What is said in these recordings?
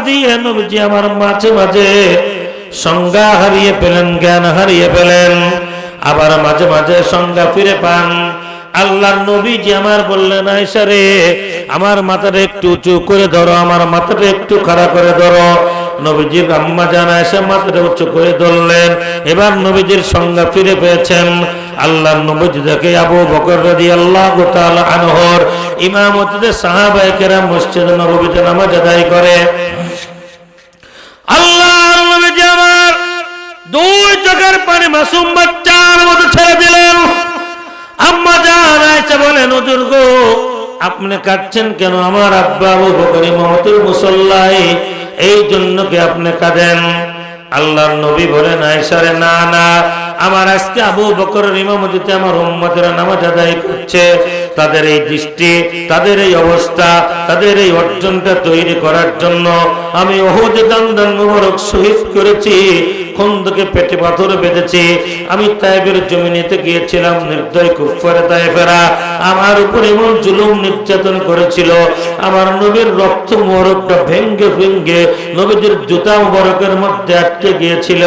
দিয়ে নবীজি আমার মাঝে মাঝে সংজ্ঞা হারিয়ে ফেলেন, জ্ঞান হারিয়ে ফেলেন, আবার মাঝে মাঝে সংজ্ঞা ফিরে পান। আল্লাহর নবীজি আমার বললেন, আয়েশা রে, আমার মাথাটা একটু উঁচু করে ধরো, আমার মাথাটা একটু খাড়া করে ধরো। নবীজির আম্মা জান আয়েশা মাথাটা উঁচু করে ধরলেন। এবার নবীজির সংজ্ঞা ফিরে পেয়েছেন। আল্লাহর নবীজি দেখে আবু বকর রাদিয়াল্লাহু তাআলা আনহুর ইমামতিতে সাহাবায়ে কেরাম মসজিদে নববীতে নামাজ আদায় করে। আল্লাহর নবীজি আমার দুই চোখের পানি মাসুম বাচ্চার মতো ছেড়ে দিলেন। আম্মা জান আয়েশা বলেন, হুজুর গো, আপনি কাঁদছেন কেন? আমার আব্বা আবু বকর ইমামতের মুসল্লায়, এই জন্য কি আপনি কাঁদেন? আল্লাহর নবী বলেন, আয়েশা রে, না না, আমার আজকে আবু বকরের ইমামতিতে আমার উম্মতেরা নামাজ আদায় করছে। তাদের এই দৃষ্টি, তাদের এই অবস্থা, তাদের এই অর্জনটা তৈরি করার জন্য আমি উহুদে দান্দান মুবারক শহীদ করেছি, খন্দকে পেটে পাথর বেঁধেছি। আমি তায়েফের জমিনেতে গিয়েছিলাম, নির্দয় কুফারে তায়েফেরা আমার উপর এমন জুলুম নির্যাতন করেছিল, আমার নবীর রক্ত মোহরকটা ভেঙ্গে ভেঙ্গে নবীজির জুতা মোবারকের মধ্যে আটকে গিয়েছিল।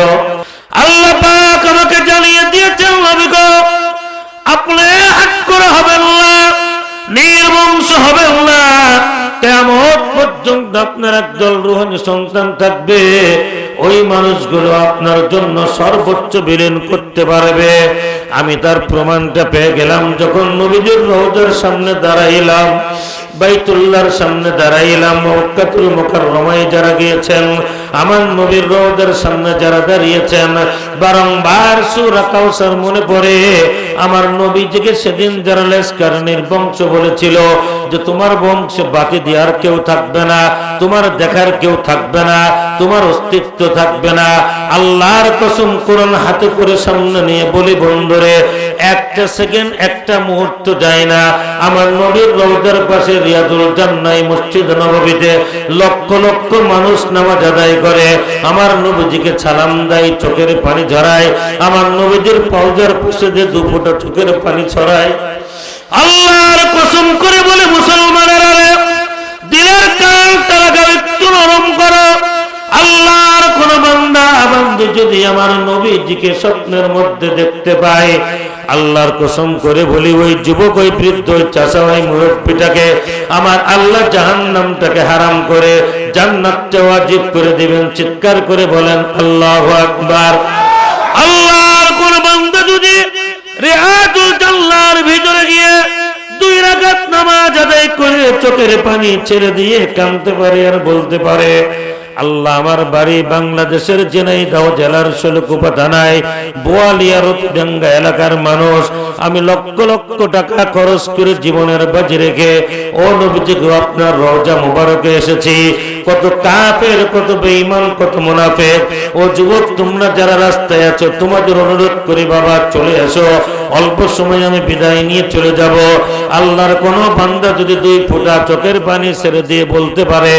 আল্লাহ পাক আমাকে জানিয়ে দিয়েছেন, নবী গো, আপনি হাত করে হবেন না, নির্বংশ হবেন না, কিয়ামত পর্যন্ত আপনার একদল রূহানী সন্তান থাকবে। ওই মানুষগুলো আপনার জন্য সর্বোচ্চ বিলীন করতে পারবে। আমি তার প্রমাণটা পেয়ে গেলাম যখন নবীজির রওজার সামনে দাঁড়াইলাম, বাইতুল্লাহর সামনে দাঁড়াইলাম। মক্কাতুল মুকাররমায় যারা গিয়েছেন, আমার নবীর রওজার সামনে যারা দাঁড়িয়েছেন, বারংবার সূরা কাউসার মনে পড়ে। আমার নবীজিকে সেদিন যারা লেশকারীর বংশ বলেছিল যে তোমার বংশে বাকি দেওয়ার কেউ থাকবে না, তোমার দেখার কেউ থাকবে না, তোমার অস্তিত্ব থাকবে না, আল্লাহর কসম কোরআন হাতে করে সামনে নিয়ে বলি, বন্ধুরে, একটা সেকেন্ড, একটা মুহূর্ত যায় না আমার নবীর রওজার পাশে রিয়াজুল জান্নাহ মসজিদ নববীতে লক্ষ লক্ষ মানুষ নামাজ আদায় করে, আমার নবীজিকে সালাম দেয়, চোখের পানি ঝরায়, আমার নবীজির পাউজার পাশে যে দুফোঁটা চোখের পানি ছড়ায়। আল্লাহর কসম করে বলে, মুসলমানেরা, দিলের কান তারা একটু নরম করো। আল্লাহর কোন বান্দা বান্দী যদি আমার নবীজিকে স্বপ্নের মধ্যে দেখতে পায়, আল্লাহর কসম করে বলি, ওই যুবক, ওই বৃদ্ধ, ওই চাচা, ওই মুরব্বীটাকে আমার আল্লাহ জাহান্নামটাকে হারাম করে জান্নাতটা ওয়াজিব করে দিবেন। চিৎকার করে বলেন আল্লাহু আকবার। আল্লাহর কোন বান্দা যদি রিয়াজুল জান্নাহর ভিতরে গিয়ে 2 রাকাত নামাজ আদায় করে চোখের পানি ছেড়ে দিয়ে কাঁদতে পারে আর বলতে পারে, আল্লাহ, আমার বাড়ি বাংলাদেশের ঝিনাইদহ জেলার শৈলকুপা থানায় বোয়ালিয়া রতডাঙ্গা এলাকার মানুষ, আমি লক্ষ লক্ষ টাকা খরচ করে জীবনের বাজি রেখে ও নবীজি গো আপনার রওজা মুবারকে এসেছি। কত কাফের, কত বেঈমান, কত মুনাফিক। ও যুবক, তোমরা যারা রাস্তায় আছো, তোমাদের অনুরোধ করি বাবা চলে আসো, অল্প সময় আমি বিদায় নিয়ে চলে যাব। আল্লাহর কোন বান্দা যদি 2 ফোঁটা চোখের পানি ছেড়ে দিয়ে বলতে পারে,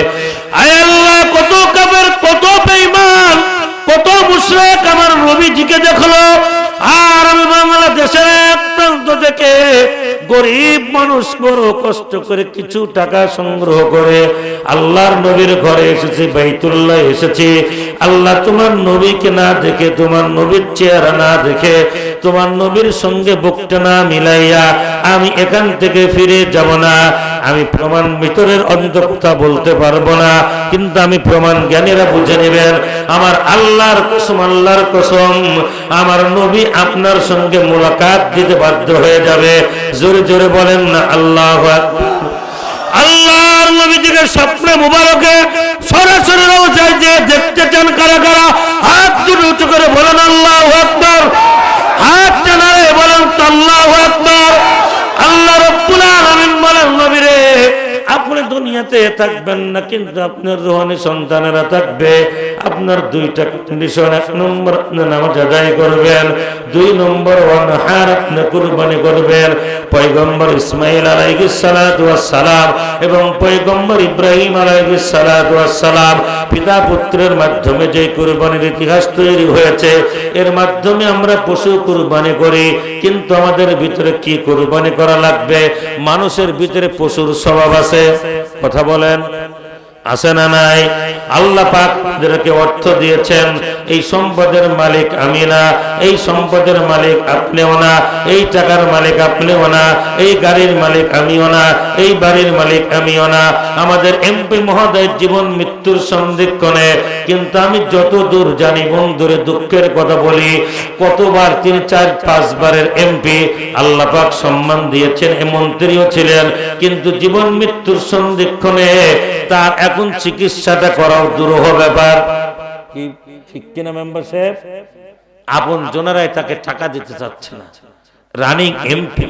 আয় আল্লাহ, কত কাফের, কত বেঈমান, কত মুশরিক আমার নবীজিকে দেখলো, আর আমি বাংলাদেশের এক প্রান্ত থেকে গরিব মানুষ বড় কষ্ট করে কিছু টাকা সংগ্রহ করে আল্লাহর নবীর ঘরে এসেছি, বাইতুল্লাহ এসেছি। আল্লাহ, তোমার নবীকে না দেখে, তোমার নবীর চেহারা না দেখে, তোমার নবীর সঙ্গে বুকটা না মিলাইয়া আমি এখান থেকে ফিরে যাব না। আমি প্রমাণ ভিতরের অন্ত কথা বলতে পারবো না, কিন্তু আমি প্রমাণ জ্ঞানীরা বুঝে নেবেন। আমার আল্লাহর কসম, আল্লাহর কসম, আমার নবী আপনার সঙ্গে মুলাকাত দিতে বাধ্য হয়ে যাবে। জোরে জোরে বলেন না আল্লাহু আকবার। আল্লাহর নবীজিকে স্বপ্নে মুবারকে সরাসরি রওজায় যে দেখতে চান কারা কারা, হাত দুটো উঁচু করে বলেন আল্লাহু আকবার। হাত টানারে বলেন আল্লাহু আকবার। আল্লাহ রাব্বুল আলামিন বলেন, নবীরে, আপনি দুনিয়াতে থাকবেন না, কিন্তু আপনার রূহানী সন্তানেরা থাকবে। আপনার 2টা কন্ডিশন, 1 নম্বর আপনি নামাজ আদায় করবেন, 2 নম্বর ওয়ানহার আপনি কুরবানি করবেন। পয়গম্বর ইসমাঈল আলাইহিস সালাতু ওয়াস সালাম এবং পয়গম্বর ইব্রাহিম আলাইহিস সালাতু ওয়াস সালাম পিতা পুত্রের মাধ্যমে যে কুরবানির ইতিহাস তৈরি হয়েছে, এর মাধ্যমে আমরা পশু কুরবানি করি, কিন্তু আমাদের ভিতরে কি কুরবানি করা লাগবে? মানুষের ভিতরে পশুর স্বভাব আছে, কথা বলেন, আছে না নাই? আল্লাহ পাক আমাদেরকে অর্থ দিয়েছেন, এই সম্পদের মালিক আমি না, এই সম্পদের মালিক আপনিও না, এই টাকার মালিক আপনিও না, এই গাড়ির মালিক আমিও না, এই বাড়ির মালিক আমিও না। আমাদের এমপি মহোদয় জীবন মৃত্যুর সন্ধিক্ষণে, কিন্তু আমি যত দূর জানি বন্ধুরে দুঃখের কথা বলি, কতবার 3, 4, 5 বারের এমপি আল্লাহ পাক সম্মান দিয়েছেন, মন্ত্রীও ছিলেন, কিন্তু জীবন মৃত্যুর সন্ধিক্ষণে তার এখন চিকিৎসাটা করাও দুরূহ ব্যাপার। কি ঠিক কিনা মেম্বার সাহেব? আপন জনেরাই তাকে টাকা দিতে চাচ্ছে না। রানিং এমপি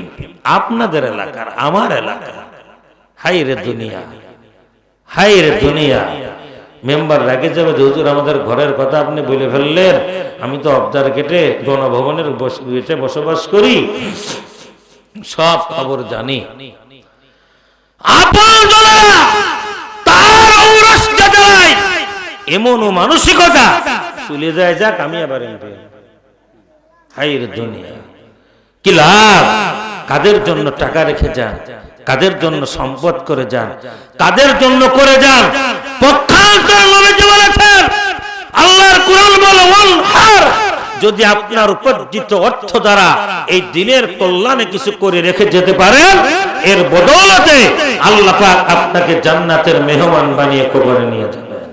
আপনাদের এলাকার, আমার এলাকার। হাই রে দুনিয়া, হাই রে দুনিয়া। মেম্বার রাগে যাবে, হুজুর আমাদের ঘরের কথা আপনি বলে ফেললেন। আমি তো অবদার কেটে গণভবনের বসবাস করি, সব খবর জানি। আপন জনেরা তার ঔরসটা দেয়, এমনও মানসিকতা চলে যায়, যাক আমি আবার এমপি। হাই রে দুনিয়া, কি লাভ? কাদের জন্য টাকা রেখে যান, কাদের জন্য সম্পদ করে যান, কাদের জন্য করে যান? পক্ষান্তর নবীজি বলেছেন, আল্লাহর কোরআন বলে ওয়ানহার, যদি আপনার উপার্জিত অর্থ দ্বারা এই দিনের কল্যাণে কিছু করে রেখে যেতে পারেন, এর বদৌলতে আল্লাহ পাক আপনাকে জান্নাতের মেহমান বানিয়ে কবরে নিয়ে যাবেন।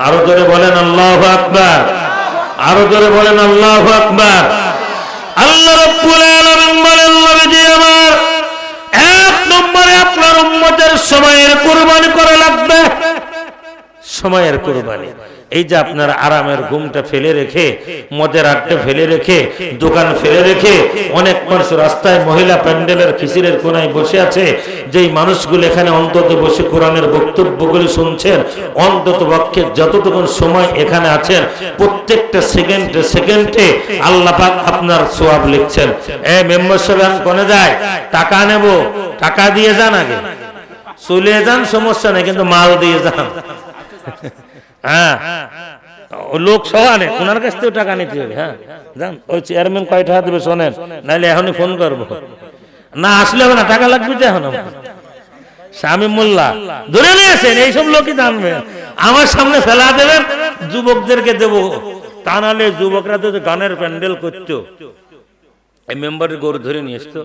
আরো জোরে বলেন আল্লাহু আকবার, আরো জোরে বলেন আল্লাহু আকবার। আল্লাহ রাব্বুল আলামিন বলেন, নবীজি আমার, 1 নম্বরে আপনার উম্মতের সময়ের কুরবানি করা লাগবে। সময়ের কুরবানি। এই যে আপনার আরামের ঘুমটা ফেলে রেখে, মদের আড্ডা ফেলে রেখে, দোকান ফেলে রেখে, অনেক মানুষ রাস্তায় মহিলা প্যান্ডেলের খিচিরের কোনায় বসে আছে, যেই মানুষগুলো এখানে অন্তত বসে কোরআনের বক্তব্যগুলি শুনছেন, অন্তত পক্ষে যতটুকু সময় এখানে আছেন, প্রত্যেকটা সেকেন্ডে সেকেন্ডে আল্লাহ পাক আপনার সওয়াব লিখছেন। মেম্বার সাহেব কোনে যায়? টাকা নেব, টাকা দিয়ে যান, আগে চলে যান, সমস্যা নেই, কিন্তু মাল দিয়ে যান। হ্যাঁ, লোক সহানে ওনার কাছ থেকে টাকা নিতে হবে। হ্যাঁ যান, ওই চেয়ারম্যান কয় টাকা দেবে শোনেন, নাইলে এখনই ফোন করবো। না আসলে হবে না, টাকা লাগবে তো এখন। স্বামী মোল্লা ধরে নিয়েছেন, এইসব লোকই জানবে। আমার সামনে ফেলা দেবেন, যুবকদেরকে দেবো, তা নাহলে যুবকরা তো গানের প্যান্ডেল করতো, এই মেম্বারের গরু ধরে নিয়ে আসতো,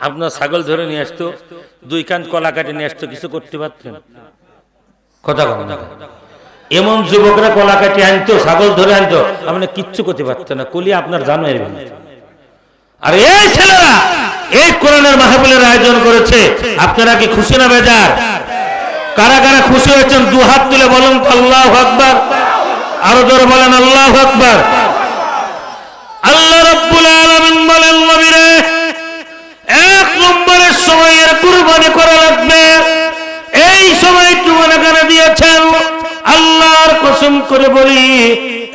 আপনার ছাগল ধরে নিয়ে আসতো, 2 কান কলা কাটে নিয়ে আসতো, কিছু করতে পারতেন? কথা কথা এমন যুবকরা কলা কাটি আনতো, ছাগল ধরে আনতো, আপনি কিচ্ছু করতে পারতেন না, কলি আপনার জানো এর। আর এই ছেলেরা এই কোরআনের মাহফিলের আয়োজন করেছে, আপনারা কি খুশি না বেজার? কারা কারা খুশি হয়েছেন 2 হাত তুলে বলুন তো আল্লাহু আকবার। আরো জোরে বলেন আল্লাহু আকবার। আল্লাহ রাব্বুল আলামিন বলেন, নবীরে 1 নম্বরের সময়ের কুরবানি করা লাগবে। এই সময় তুমি কেন দিয়েছেন? আল্লাহর কসম করে বলি,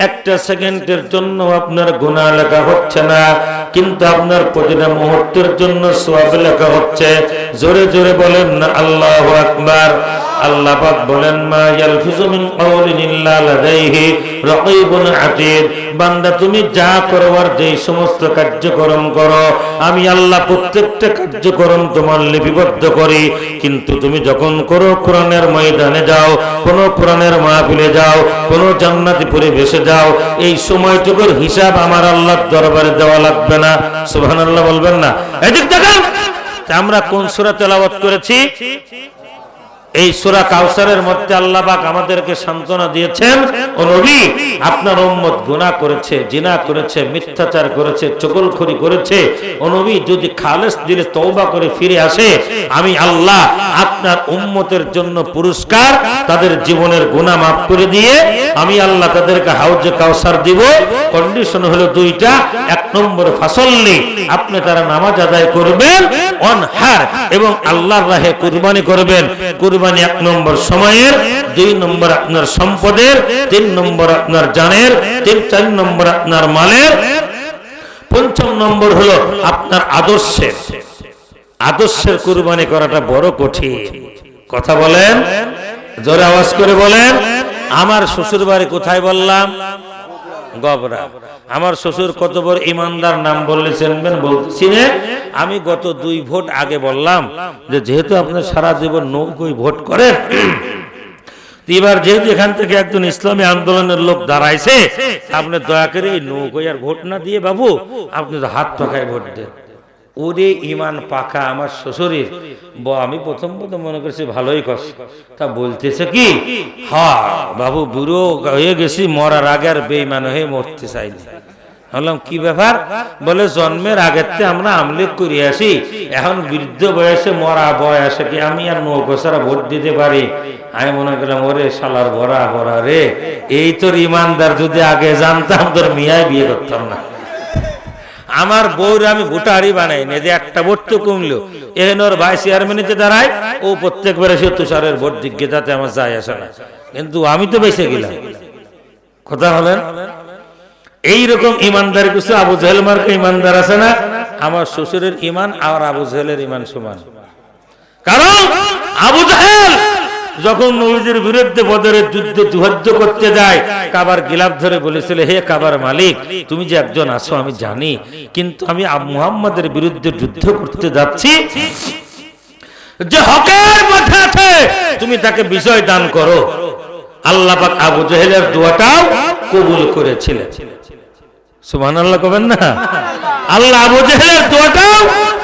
একটা সেকেন্ডের জন্য আপনার গুনাহ লেখা হচ্ছে না, কিন্তু আপনার প্রতিটা মুহূর্তের জন্য সওয়াব লেখা হচ্ছে। জোরে জোরে বলেন না আল্লাহু আকবার। আল্লাহ পাক বলেন, মা ইয়ালফিজু মিন কাওলিন ইল্লা লাদাইহি রাকীবুন আতীদ। বান্দা তুমি যা করো আর যেই সমস্ত কার্যক্রম করো, আমি আল্লাহ প্রত্যেকটা কার্যক্রম তোমার লিপিবদ্ধ করি। কিন্তু তুমি যখন করো, কোরআনের ময়দানে যাও, কোন কোরআনের মাহফিলে যাও, কোন জান্নাতি পরিবেশে যাও, এই সময়টুকুর হিসাব আমার আল্লাহর দরবারে দেওয়া লাগবে না। সুবহানাল্লাহ বলবেন না? এদিক দেখেন, আমরা কোন সূরা তেলাওয়াত করেছি? এই সূরা কাউসারের মধ্যে আল্লাহ পাক আমাদেরকে সান্ত্বনা দিয়েছেন, ও নবী, আপনার উম্মত গুনাহ করেছে, জিনা করেছে, মিথ্যাচার করেছে, চগলখড়ি করেছে। ও নবী, যদি খালেস দিলে তওবা করে ফিরে আসে, আমি আল্লাহ আপনার উম্মতের জন্য পুরস্কার, তাদের জীবনের গুনাহ মাফ করে দিয়ে আমি আল্লাহ তাদেরকে হাউজে কাউসার দিব। কন্ডিশন হলো 2টা। 1 নম্বর ফাসল্লি, আপনি তারা নামাজ আদায় করবেন, অনহার এবং আল্লাহর রাহে কুরবানি করবেন। কুরবানি 1 নম্বর সময়ের, 2 নম্বর আপনার সম্পদের, 3 নম্বর আপনার জানের, 4 নম্বর আপনার মালের, 5 নম্বর হলো আপনার আদর্শের। আদর্শের কুরবানি করাটা বড় কঠিন। কথা বলেন, জোরে আওয়াজ করে বলেন। আমার শ্বশুর বাড়ি কোথায় বললাম? গবরা। আমার শ্বশুর কত বড় ইমানদার, নাম বললে চিনবেন? বলতেছি না। আমি গত 2 ভোট আগে বললাম যে যেহেতু আপনি সারা জীবন নৌকোয় ভোট করেন, এবার যেহেতু এখান থেকে একজন ইসলামী আন্দোলনের লোক দাঁড়াইছে, আপনি দয়া করে এই নৌকোয় আর ভোট না দিয়ে বাবু আপনি তো হাত পাখায় ভোট দেন। ওরে ইমান পাকা আমার শ্বশুরের, আমি প্রথম মনে করছি ভালোই করছি, তা বলতেছে কি হ্যাঁ বাবু বুড়ো হয়ে গেছি, মরার আগে আর বেঈমান হয়ে মরতে চাইনি। বললাম কি ব্যাপার? বলে জন্মের আগের থেকে আমরা আমলিগ করে আসি, এখন বৃদ্ধ বয়সে মরা বয়সে কি আমি আর নৌকো ছাড়া ভোট দিতে পারি? আমি মনে করলাম ওরে শালার ভরা ভরা রে, এই তোর ইমানদার যদি আগে জানতাম তোর মিয়ায় বিয়ে করতাম না। আমার বউর আমি ভোটারই বানাই না, যে একটা ভোট তো কমলো এখন ওর ভাই চেয়ারম্যানিতে দাঁড়ায়, ও প্রত্যেকবারে সে তুষারের ভোট দিকে, যাতে আমার যায় আসে না, কিন্তু আমি তো বেঁচে গেলাম। কথা বলেন এইরকম ইমানদার কিছু আবু জাহেল মার্কা ইমানদার আছে না? আমার শ্বশুরের ইমান আর আবু জাহেলের ইমান সমান। কারণ আবু জাহেল যখন নবীজির বিরুদ্ধে বদরের যুদ্ধে যুদ্ধ করতে যায়, কাবার গিলাফ ধরে বলেছিল হে কাবার মালিক, তুমি যে একজন আছো আমি জানি, কিন্তু আমি মুহাম্মাদের বিরুদ্ধে যুদ্ধ করতে যাচ্ছি, যে হকের পথে আছে তুমি তাকে বিজয় দান করো। আল্লাহ পাক আবু জাহেলের দোয়াটাও কবুল করেছিলেন। সুবহানাল্লাহ কবেন না? আল্লাহ আবু জাহেলের দোয়াটাও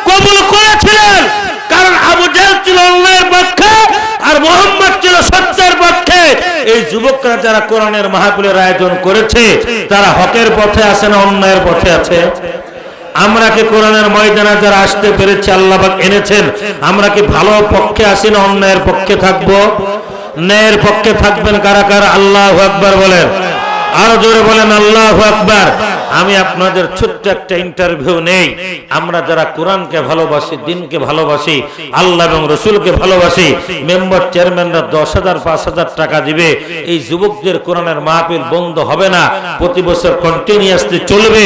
কবুল করেছিলেন, কারণ আবু জাহেল ছিল অন্যায়ের পক্ষে আর মুহাম্মদ ছিল সত্যের পক্ষে। এই যুবকরা যারা কোরআনের মাহফিলের আয়োজন করেছে, তারা হকের পথে আছে না অন্যায়ের পথে আছে? আমরা কি কোরআনের ময়দানে যারা আসতে পেরেছি, আল্লাহ পাক এনেছেন, আমরা কি ভালো পক্ষে আছি না অন্যায়ের পক্ষে থাকবো? ন্যায়ের পক্ষে থাকবেন কারা কারা? আল্লাহু আকবার বলেন, আরো জোরে বলেন আল্লাহু আকবার। আমি আপনাদের ছোট্ট একটা ইন্টারভিউ নেই। আমরা যারা কোরআনকে ভালোবাসি, দিনকে ভালোবাসি, আল্লাহ এবং রসুলকে ভালোবাসি, মেম্বার চেয়ারম্যানরা 10,000 5,000 টাকা দিবে, এই যুবকদের কোরআনের মাহফিল বন্ধ হবে না, প্রতি বছর কন্টিনিউয়াসলি চলবে।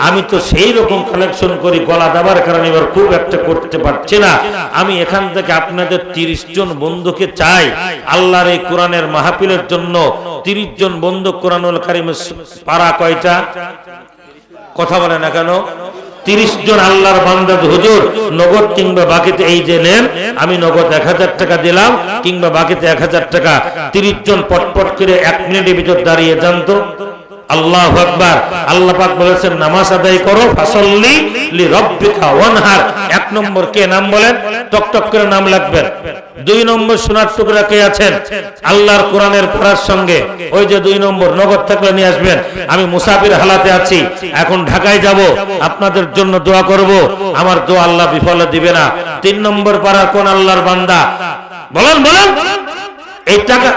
আমি তো সেই রকম কালেকশন করি, গলা দাবার কারণে এবার খুব একটা করতে পারছি না। আমি এখান থেকে আপনাদের 30 জন বন্ধুকে চাই আল্লাহর এই কোরআনের মাহফিলের জন্য। 30 জন বন্ধু কোরআনুল কারীমের পারা কয়টা? কথা বলে না কেন? 30 জন আল্লাহর বান্দা, হুজুর নগদ কিংবা বাকিতে এই যে নেন, আমি নগদ 1000 টাকা দিলাম কিংবা বাকিতে 1000 টাকা। 30 জন পটপট করে 1 মিনিটের ভিতর দাঁড়িয়ে যান তো। আল্লাহু আকবার। আল্লাহ পাক বলেছেন নামাজ আদায় করো, ফাসাল্লি লিরাব্বিকা ওয়ানহার। 1 নম্বর কে? নাম বলেন, টক টক করে নাম লাগবেন। 2 নম্বর সোনার টুকরা কে আছেন আল্লাহর কোরআনের পড়ার সঙ্গে? ওই যে 2 নম্বর, নগদ থাকলে নিয়ে আসবেন। আমি মুসাফির হালাতে আছি, এখন ঢাকায় যাব, আপনাদের জন্য দোয়া করব, আমার দোয়া আল্লাহ বিফলে দিবে না। 3 নম্বর পাড়ার কোন আল্লাহর বান্দা? বলেন বলেন। এই টাকা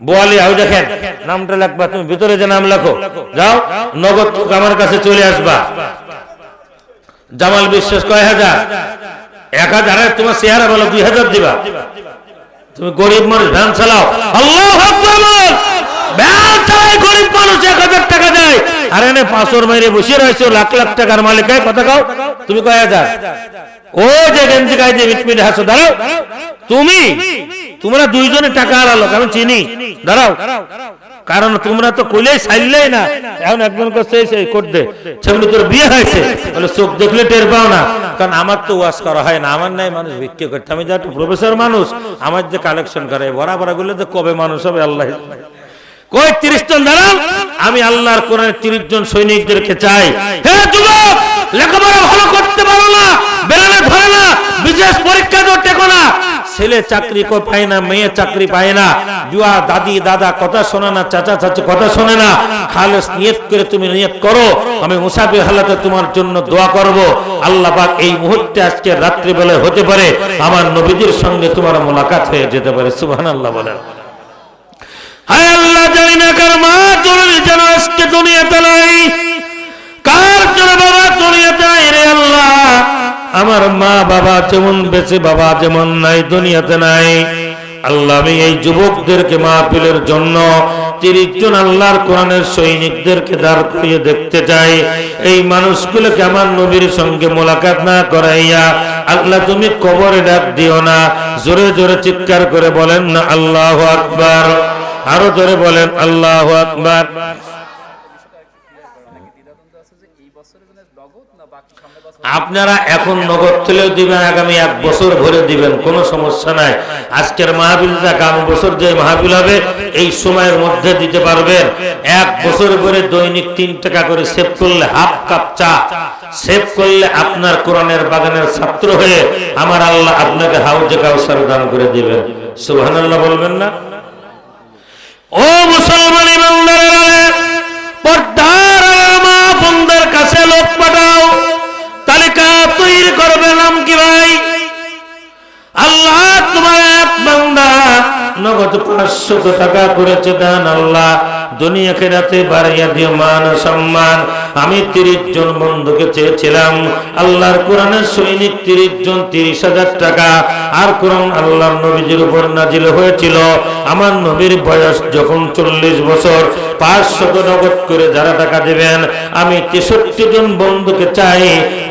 বোয়ালি, আই দেখেন নামটা লাগবা, তুমি ভিতরে যে নাম লেখো, যাও নগদ আমার কাছে চলে আসবা। জামাল বিশ্বাস কয় হাজার? 1000। তোমার চেহারা বলো 2000 দিবা। তুমি গরিব মানুষ, ভ্যান চালাও, আল্লাহু আকবার বল, ভ্যান চালায় গরিব মানুষ 1000 টাকা দেয়, আর এনে 500 মাইরে বসে রয়েছে লাখ লাখ টাকার মালিক। কথা কও, তুমি কয় হাজার? ওই যে গেঞ্জি গায়ে দিয়ে মিটমিটে হাসো, দাঁড়াও। তোমরা 2 জনে টাকা হারালো, আমি চিনি, দাঁড়াও। কারণ তোমরা তো কইলেই চাইলেই না, এখন একজন করছে সেই করতে, সেগুলো তোর বিয়ে হয়েছে বলে চোখ দেখলে টের পাও না। কারণ আমার তো ওয়াজ করা হয় না, আমার নাই মানুষ ভিক্ষে করতে, আমি যা একটু প্রফেসর মানুষ, আমার যে কালেকশন করে ভরা ভরা গুলো যে কবে মানুষ হবে আল্লাহ। কই 30 জন দাঁড়ান, আমি আল্লাহর কোরআনের 30 জন সৈনিকদেরকে চাই। হে যুবক, লেখাপড়া ভালো করতে পারো না, বেড়ালে ধরে না, বিশেষ পরীক্ষা তো টেকো না, ছেলে চাকরি পায় না, মেয়ে চাকরি পায় না, জুয়া দাদি দাদা কথা শোনে না, চাচা চাচি কথা শোনে না, খালেস নিয়ত করে তুমি নিয়ত করো, আমি মুসাফির হালাতে তোমার জন্য দোয়া করব। আল্লাহ পাক এই মুহূর্তে আজকে রাত্রি বেলায় হতে পারে আমার নবীজির সঙ্গে তোমার মোলাকাত হয়ে যেতে পারে। সুবহানাল্লাহ বলেন। হায় আল্লাহ, জানি না কার মা জরুরি যেন আজকে দুনিয়াতে নাই, কার জন্য বাবা দুনিয়াতে নাই রে আল্লাহ। আমার মা বাবা যেমন বেঁচে, বাবা যেমন নাই, দুনিয়াতে নাই। আল্লাহ, আমি এই যুবকদেরকে মাহফিলের জন্য 30 জন আল্লাহর কোরআনের সৈনিকদেরকে দাঁড় করিয়ে দেখতে চাই। এই মানুষগুলোকে আমার নবীর সঙ্গে মোলাকাত না করাইয়া আল্লাহ তুমি কবরে ডাক দিও না। জোরে জোরে চিৎকার করে বলেন না আল্লাহু আকবার। আরো জোরে বলেন আল্লাহু আকবার। আপনারা এখন নগদ তুলেও দিবেন, আগামী 1 বছর ভরে দিবেন, কোনো সমস্যা নাই। আজকের মাহফিলটা আগামী বছর যে মাহফিল হবে এই সময়ের মধ্যে দিতে পারবেন। 1 বছর ভরে দৈনিক 3 টাকা করে সেভ করলে, হাফ কাপ চা সেভ করলে আপনার কোরআনের বাগানের ছাত্র হয়ে আমার আল্লাহ আপনাকে হাউজে কাউসার দান করে দিবেন। সুবহানাল্লাহ বলবেন না? ও মুসলমান ইমানদারেরা, পর্দার মা বোনদের কাছে লোক পাঠাও, তালিকা তৈরি করবে। নাম কি ভাই? আল্লাহ তোমার এক বান্দা নগদ 500 টাকা করেছে দান। আল্লাহ দুনিয়া খেরাতে বাড়িয়ে দিও মান সম্মান। আমি 30 জন বন্ধুকে চেয়েছিলাম, আল্লাহর কোরআনের সৈনিক 30 জন 30,000 টাকা। আর কোরআন আল্লাহর নবীজির উপর নাজিল হয়েছিল। আমার নবীর বয়স যখন 40 বছর, 500 নগদ করে যারা টাকা দেবেন, আমি 63 জন বন্ধুকে চাই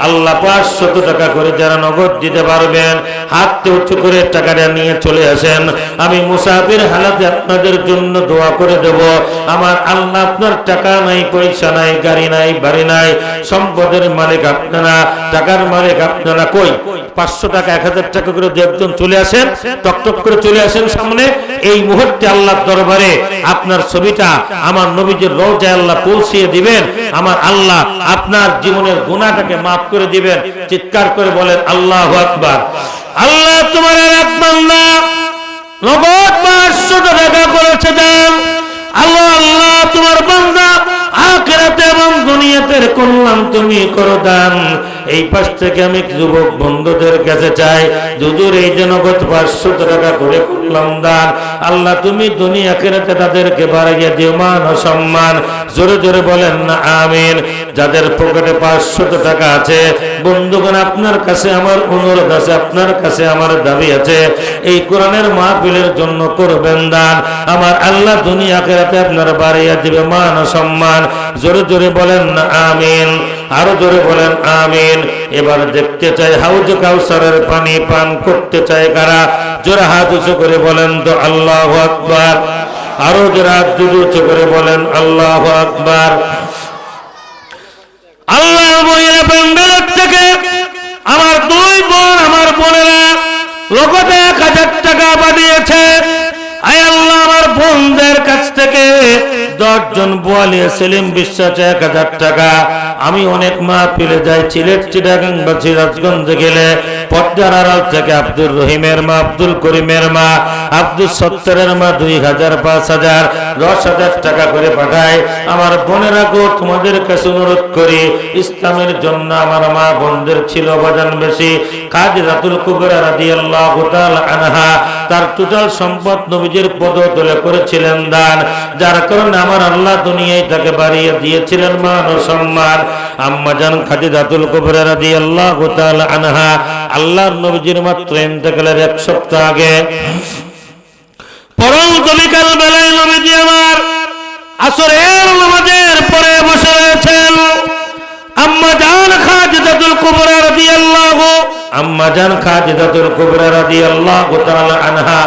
আল্লাহ 500 টাকা করে যারা নগদ দিতে পারবেন হাত উঁচু করে টাকাটা নিয়ে চলে আসেন। আমি মুসাফির হালাতে আপনাদের জন্য দোয়া করে দেব। আমার আল্লাহ আপনার টাকা নাই, পয়সা নাই, গাড়ি নাই, বাড়ি নাই, সম্পদের মালিক আপনারা, টাকার মালিক আপনারা। কই 500 টাকা 1000 টাকা করে একজন চলে আসেন, টকটক করে চলে আসেন সামনে। এই মুহূর্তে আল্লাহর দরবারে আপনার ছবিটা আমার নবীজির রওজায় আল্লাহ পৌঁছিয়ে দিবেন। আমার আল্লাহ আপনার জীবনের গুনাহটাকে মাফ করে দিবেন। চিৎকার করে বলেন আল্লাহু আকবার। আল্লাহ তোমার এক বান্দা নগদ 500 টাকা করেছে দেন। আল্লাহ আল্লাহ তোমার বান্দা আখিরাতে এবং দুনিয়াতে কল্যাণ তুমি করো দান। এই পাশ থেকে আমি যুবক বন্ধুদের কাছে চাই, দুদূর এই যে নগদ 500 টাকা করে করলাম দান, আল্লাহ তুমি দুনিয়া আখিরাতে তাদেরকে বাড়িয়ে দিও মান ও সম্মান। জোরে জোরে বলেন না আমিন। যাদের পকেটে 500 টাকা আছে, বন্ধুগণ আপনার কাছে আমার অনুরোধ আছে, আপনার কাছে আমার দাবি আছে, এই কোরআনের মাহফিলের জন্য করবেন দান। আমার আল্লাহ দুনিয়া আখিরাতে আপনার বাড়িয়ে দিবে মান ও সম্মান। জোরে জোরে বলেন না আমিন। আরো জোরে বলেন আমিন। এবার দেখতে চাই হাউজে কাউসারের পানি পান করতে চাই কারা? জোরে হাত উঁচু করে বলেন তো আল্লাহু আকবার। আরো জোরে হাত উঁচু করে বলেন আল্লাহু আকবার। আল্লাহ মহিলা প্যান্ডেলের থেকে আমার 2 বোন, আমার বোনেরা নগদ 1000 টাকা পাঠিয়েছে। আয় আল্লাহ আমার বোনদের কাছ থেকে 10 জন বোয়ালি সেলিম বিশ্বাস 1000 টাকা। আমি অনেক মাহফিলে যাই, সিলেট, চিটাগাং বা সিরাজগঞ্জে গেলে পদ্মার আড়াল থেকে আব্দুর রহিমের মা, আব্দুল করিমের মা, আব্দুল সত্তরের মা 2000, 5000, 10,000 টাকা করে পাঠায়। আমার বোনেরা গো, তোমাদের কাছে অনুরোধ করি, ইসলামের জন্য আমার মা বোনদের ছিল অবদান বেশি। খাদিজাতুল কুবরা রাদিয়াল্লাহু তাআলা আনহা তার টোটাল সম্পদ নবীজির পদতলে করেছিলেন দান, যার কারণে আমার আল্লাহ দুনিয়ায় তাকে বাড়িয়ে দিয়েছিলেন মান ও সম্মান। আম্মা জান খাদিজাতুল কুবরা রাদিয়াল্লাহু তাআলা আনহা আল্লাহর নবীজির মাত্র ইন্তেকালের 1 সপ্তাহ আগে পরন্ত বিকাল বেলায় নবীজি আমার আসরের নামাজের পরে বসে রয়েছেন। আম্মা জান খাদিজাতুল কুবরা রাদিয়াল্লাহু তাআলা আনহা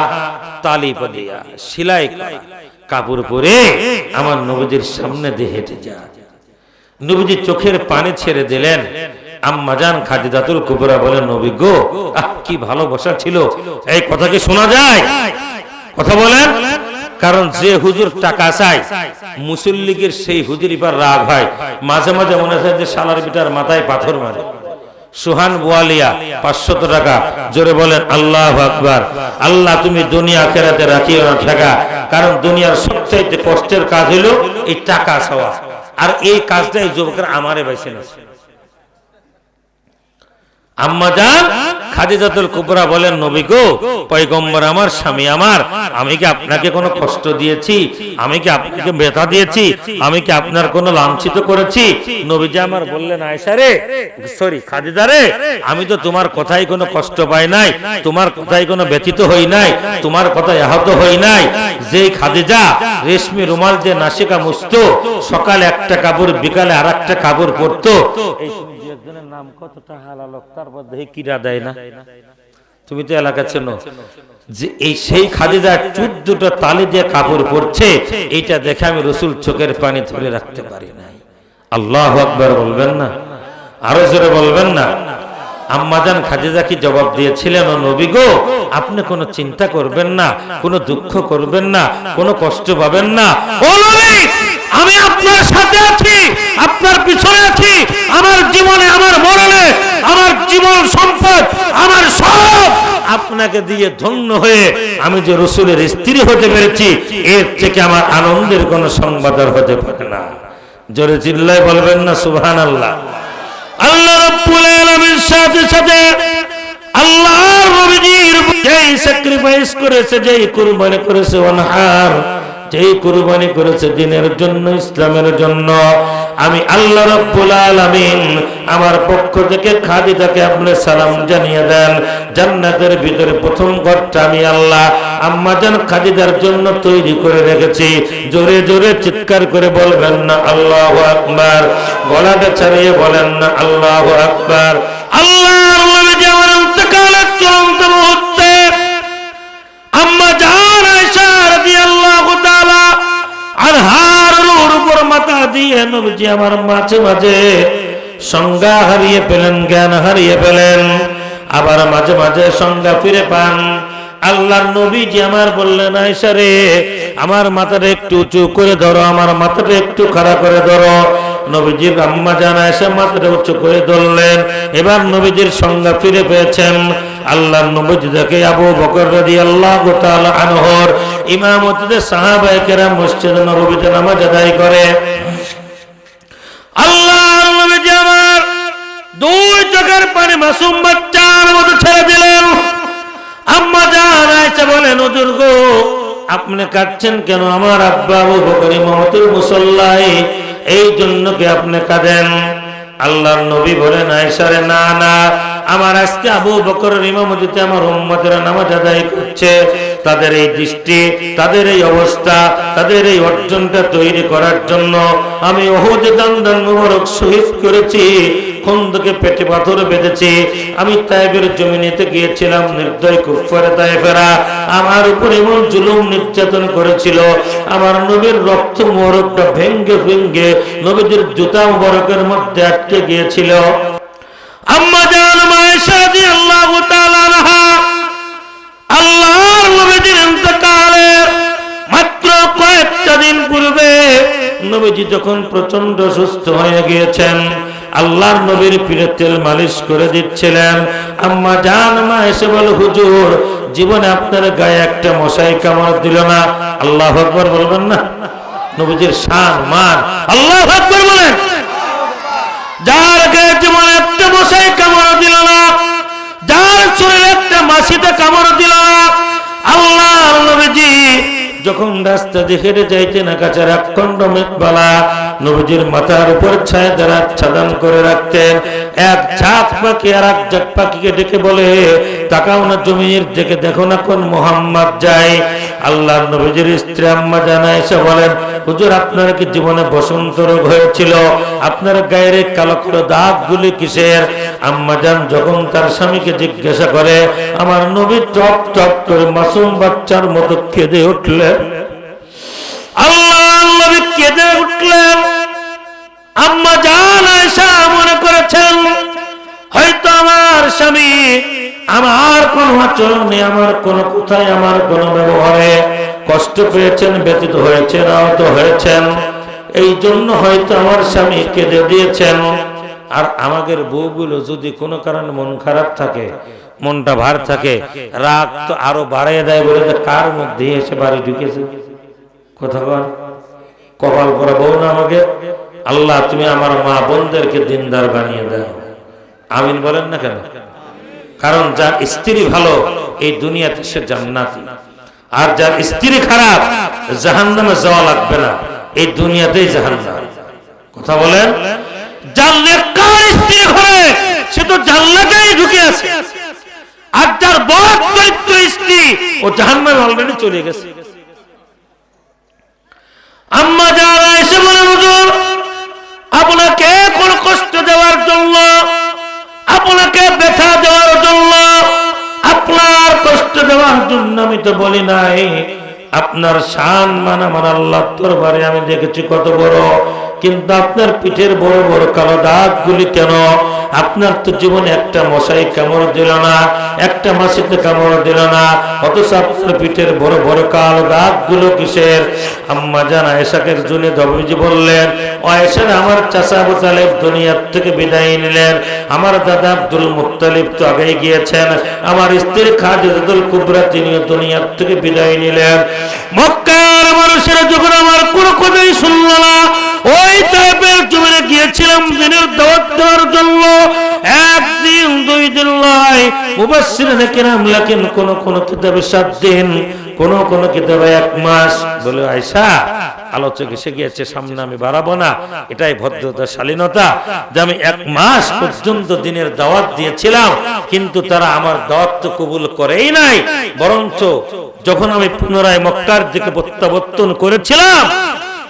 তালি পদিয়া সেলাই কাপড় পরে আমার নবীজির সামনে দিয়ে হেঁটে যায়। নবীজি চোখের পানি ছেড়ে দিলেন। আম্মা জান খাদিজাতুল কুবরা বলেন, নবী গো, কি ভালোবাসা ছিল। এই কথা কি শোনা যায়? কথা বলেন। কারণ যে হুজুর টাকা চায় মুসল্লিগের সেই হুজুর এবার রাগ হয়। মাঝে মাঝে মনে হয় যে শালার বিটার মাথায় পাথর মারে। সুহান বোয়ালিয়া 500 টাকা। জোরে বলেন আল্লাহু আকবার। আল্লাহ তুমি দুনিয়া আখিরাতে রাখিও না টাকা, কারণ দুনিয়ার সবচেয়ে কষ্টের কাজ হলো এই টাকা চাওয়া। আর এই কাজটাই যুবকরা আমারে বাইছে না। আম্মা জান খাদিজাতুল কুবরা বলেন, নবী গো, পয়গম্বর আমার, স্বামী আমার, আমি কি আপনাকে কোনো কষ্ট দিয়েছি? আমি কি আপনাকে ব্যথা দিয়েছি? আমি কি আপনার কোনো লাঞ্ছিত করেছি? নবীজি আমার বললেন, আয়েশা রে, সরি খাদিজা রে, আমি তো তোমার কথাই কোনো কষ্ট পাই নাই, তোমার কথাই কোনো ব্যথিত হই নাই, তোমার কথাই আহত হই নাই। যেই খাদিজা রেশমি রুমাল যে নাসিকা মুছতো, সকালে একটা কাপড় বিকালে আর একটা কাপড় পরতো। একজনের নাম কতটা হালাল, তারপর দেখে কিরা দেয় না। তুমি তো এলাকা চেনো, যে এই সেই খাদিজা 14টা তালি দিয়ে কাপড় পরছে, এইটা দেখে আমি রাসূল চোখের পানি ধরে রাখতে পারি নাই। আল্লাহু আকবার বলবেন না? আরো জোরে বলবেন না? আম্মাজান খাদিজা কি জবাব দিয়েছিলেন, ও নবী গো, আপনি কোনো চিন্তা করবেন না, কোনো দুঃখ করবেন না, কোনো কষ্ট পাবেন না। ও নবী, আমি আপনার সাথে আছি, আপনার পিছনে আছি। আমার জীবনে, আমার মরণে, আমার জীবন সম্পদ, আমার সব আপনাকে দিয়ে ধন্য হয়ে আমি যে রাসূলের স্ত্রী হতে পেরেছি, এর থেকে আমার আনন্দের কোনো সংবাদ আর হতে পারে না। জোরে চিল্লায় বলবেন না সুবহানাল্লাহ? আল্লাহ রাব্বুল আলামিন সাথে সাথে আল্লাহর নবীজির যেই স্যাক্রিফাইস করেছে, যেই কুরবানি করেছে, ওয়ানহার, যেই কুরবানি করেছে দ্বীনের জন্য, ইসলামের জন্য, আমি আল্লাহ রাব্বুল আলামিন আমার পক্ষ থেকে খাদিজাকে আপনি সালাম জানিয়ে দেন। জান্নাতের ভিতরে প্রথম ঘরটা আমি আল্লাহ আম্মাজান খাদিজার জন্য তৈরি করে রেখেছি। জোরে জোরে চিৎকার করে বলবেন না আল্লাহু আকবার? গলাটা ছাড়িয়ে বলেন না আল্লাহু আকবার? আল্লাহর নবী আমার ইন্তেকালের চূড়ান্ত মুহূর্তে আম্মাজান আয়েশা রাদিয়াল্লাহু তাআলা আনহার উপর মাথা দিয়ে নবীজি আমার মাঝে মাঝে সংজ্ঞা হারিয়ে পেলেন, জ্ঞান হারিয়ে পেলেন, আবার মাঝে মাঝে সংজ্ঞা ফিরে পান। আল্লাহর নবীজি আমার বললেন, আয়েশা রে, আমার মাথাটা একটু উঁচু করে ধরো, আমার মাথাটা একটু খাড়া করে ধরো। নবীজির আম্মাজান আয়েশা মাথাটা উঁচু করে ধরলেন। এবার নবীজির সংজ্ঞা ফিরে পেয়েছেন। আল্লাহর নবীজি দেখে আবু বকর রাদিয়াল্লাহু তাআলা আনহুর ইমামতিতে সাহাবায়ে কেরাম মসজিদে নববীতে নামাজ আদায় করে। আল্লাহর নবীজি আমার দুই চোখের পানি মাসুম বাচ্চার মতো ছেড়ে দিলেন। আম্মাজান আয়েশা বলেন, হুজুর গো, আপনি কাঁদছেন কেন? আমার আব্বা আবু বকর ইমামতের মুসল্লায়, এই জন্য কি আপনি কাঁদেন? আল্লাহর নবী বলেন, আয়েশা রে, না না, আমার আজকে আবু বকরের ইমামতিতে আমার উম্মতেরা নামাজ আদায় করছে। তাদের এই দৃষ্টি, তাদের এই অবস্থা, তাদের এই অর্জনটা তৈরি করার জন্য আমি উহুদে দান্দান মুবারক শহীদ করেছি, খন্দকে পেটে পাথর বেঁধেছি। আমি তায়েফের জমিনেতে গিয়েছিলাম, নির্দয় কুফারে তায়েফেরা আমার উপর এমন জুলুম নির্যাতন করেছিল, আমার নবীর রক্ত মোহরকটা ভেঙ্গে ভেঙ্গে নবীদের জুতা মোবারকের মধ্যে আটকে গিয়েছিল। আম্মাজান আয়েশা রাদিয়াল্লাহু তাআলা আনহা আল্লাহর নবীর ইন্তেকালের মাত্র কয়েকটা দিন পূর্বে নবীজি যখন প্রচন্ড সুস্থ হয়ে গিয়েছেন, আল্লাহর নবীর পিঠে তেল মালিশ করে দিচ্ছিলেন। আম্মাজান আয়েশা বলে, হুজুর, জীবনে আপনার গায়ে একটা মশাই কামড় দিল না? আল্লাহু আকবার বলবেন না? নবীজির শান মান, আল্লাহু আকবার বলেন। যার গায়ে জীবনে একটা মশাই কামড় দিল না, যার শরীরে একটা মাছিতে কামড় দিল না, আল্লাহর নবীজি যখন রাস্তা দিয়ে হেঁটে যাইতেন, আকাশের একখণ্ড মেঘবালা নবীজির মাথার উপর ছায়া দ্বারা আচ্ছাদন করে রাখতেন। এক ঝাঁক পাখি আর এক ঝাঁক পাখিকে ডেকে বলে, তাকাও না জমিনের দিকে, দেখো না কোন মুহাম্মদ যায়। আল্লাহর নবীজির স্ত্রী আম্মাজান আয়েশা বলেন, হুজুর, আপনার কি জীবনে বসন্ত রোগ হয়েছিল? আপনার গায়ের কালো কালো দাগগুলি কিসের? আম্মাজান যখন তার স্বামীকে জিজ্ঞাসা করে, আমার নবী টপ টপ করে মাসুম বাচ্চার মতো কেঁদে উঠলেন। আল্লাহর নবী কেঁদে উঠলেন। আম্মাজান আয়েশা মনে করেছেন, হয়তো আমার স্বামী আমার কোন আচরণে, আমার কোন কথায়, আমার কোন ব্যবহারে কষ্ট পেয়েছেন, ব্যথিত হয়েছেন, আহত হয়েছেন, এই জন্য হয়তো আমার স্বামী কেঁদে দিয়েছেন। আর আমাদের বউগুলো যদি কোনো কারণে মন খারাপ থাকে, মনটা ভার থাকে, রাগ তো আরো বাড়িয়ে দেয়, বলে যে কার মধ্যে এসে বাড়ি ঢুকেছে। কথা বল, কপাল করা বউ না আমাকে? আল্লাহ, তুমি আমার মা বোনদেরকে দিনদার বানিয়ে দাও। আমিন বলেন না কেন? কারণ যার স্ত্রী ভালো, এই দুনিয়াতে সে জান্নাতি। আর যার স্ত্রী খারাপ, জাহান্নামে যাওয়া লাগবে না, এই দুনিয়াতেই জাহান্নাম। কথা বলেন? যার নেককার স্ত্রী ঘরে, সে তো জান্নাতেই ঢুকে আছে। আর যার বদ চরিত্র স্ত্রী, ও জাহান্নামে অলরেডি চলে গেছে। আম্মাজান আয়েশা বলেন, হুজুর, আপনাকে কোন কষ্ট দেওয়ার জন্য, আপনাকে ব্যথা দেওয়ার জন্য, আপনার কষ্ট দেওয়ার জন্য আমি তো বলি নাই। আপনার শান মান আমার আল্লাহর দরবারে আমি দেখেছি কত বড়, কিন্তু আপনার পিঠের বড় বড় কালো দাগগুলি কেন? আপনার তো জীবনে একটা মশাই কামড় দিল না, একটা মাছিতে কামড় দিল না, অথচ আপনার পিঠের বড় বড় কালো দাগগুলো কিসের? আম্মা জান আয়েশাকে জুনে নবীজি বললেন, ও আয়েশা, আমার চাচা আবু তালেব দুনিয়ার থেকে বিদায় নিলেন, আমার দাদা আব্দুল মুত্তালিব তো আগেই গিয়েছেন, আমার স্ত্রী খাদিজাতুল কুবরা তিনিও দুনিয়ার থেকে বিদায় নিলেন। মক্কার মানুষেরা যখন আমার কোনো কথাই শুনল না, ওই তাইফের জমিনে গিয়েছিলাম দিনের দাওয়াত দেওয়ার জন্য। একদিন দুই দিন নয়, মুবাশশিরিনে কিরাম লেখেন কোন কিতাবে 7 দিন, কোন কিতাবে 1 মাস। বলে আয়েশা, আলোচক এসে গিয়েছে, সামনে আমি বাড়াবো না, এটাই ভদ্রতা শালীনতা যে আমি 1 মাস পর্যন্ত দিনের দাওয়াত দিয়েছিলাম, কিন্তু তারা আমার দাওয়াত তো কবুল করেই নাই, বরঞ্চ যখন আমি পুনরায় মক্কার দিকে প্রত্যাবর্তন করেছিলাম,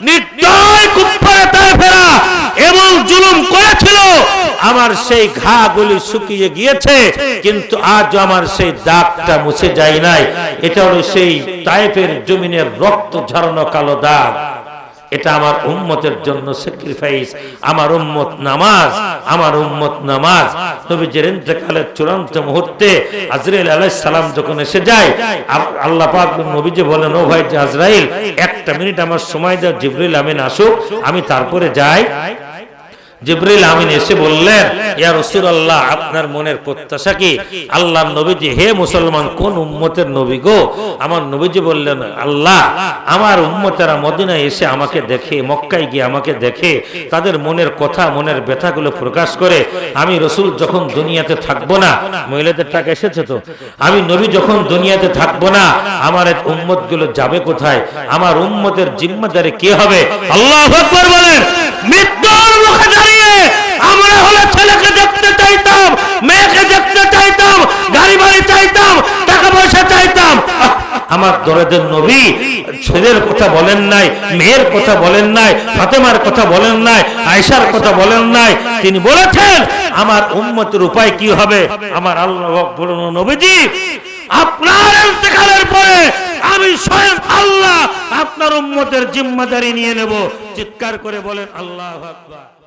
নির্দয় কুফারে তায়েফেরা এবং জুলুম করেছিল, আমার সেই ঘাগুলি শুকিয়ে গিয়েছে, কিন্তু আজ আমার সেই দাগটা মুছে যায় নাই। এটা হলো সেই তায়েফের জমিনের রক্ত ঝরানো কালো দাগ। এটা আমার উম্মতের জন্য স্যাক্রিফাইস, আমার উম্মত নামাজ, আমার উম্মত নামাজ। নবীজির ইন্তেকালের চূড়ান্ত মুহূর্তে আজরাইল আলাইহিস সালাম যখন এসে যায়, আল্লাহ পাক নবীজি বলেন, ও ভাই আজরাইল, 1 মিনিট আমার সময় দাও, জিবরিল আমিন আসুক, আমি তারপরে যাই। জিবরিল আমিন এসে বললেন, ইয়া রাসূলুল্লাহ, আপনার মনের প্রত্যাশা কি? আল্লাহর নবীজি, হে মুসলমান, কোন উম্মতের নবী গো? আমার নবীজি বললেন, আল্লাহ, আমার উম্মতেরা মদিনায় এসে আমাকে দেখে, মক্কায় গিয়ে আমাকে দেখে, তাদের মনের কথা, মনের ব্যথাগুলো প্রকাশ করে। আমি রাসূল যখন দুনিয়াতে থাকবো না, মহিলাদের টাকা এসেছে তো, আমি নবী যখন দুনিয়াতে থাকবো না, আমার এই উম্মতগুলো যাবে কোথায়? আমার উম্মতের জিম্মাদারি কে হবে? আল্লাহু আকবার বলেন। মৃত্যুর মুখে দাঁড়িয়ে আমরা হলে ছেলেকে দেখতে চাইতাম, মেয়েকে দেখতে চাইতাম, গাড়ি বাড়ি চাইতাম, টাকা পয়সা চাইতাম। আমার দরদের নবী ছেলের কথা বলেন নাই, মেয়ের কথা বলেন নাই, ফাতেমার কথা বলেন নাই, আয়েশার কথা বলেন নাই। তিনি বলেছেন আমার উম্মতের উপায় কি হবে? আমার আল্লাহ বলেন, নবীজি, আপনার ইন্তেকালের পরে আমি স্বয়ং আল্লাহ আপনার উম্মতের জিম্মাদারি নিয়ে নেব। চিৎকার করে বলেন আল্লাহু আকবার।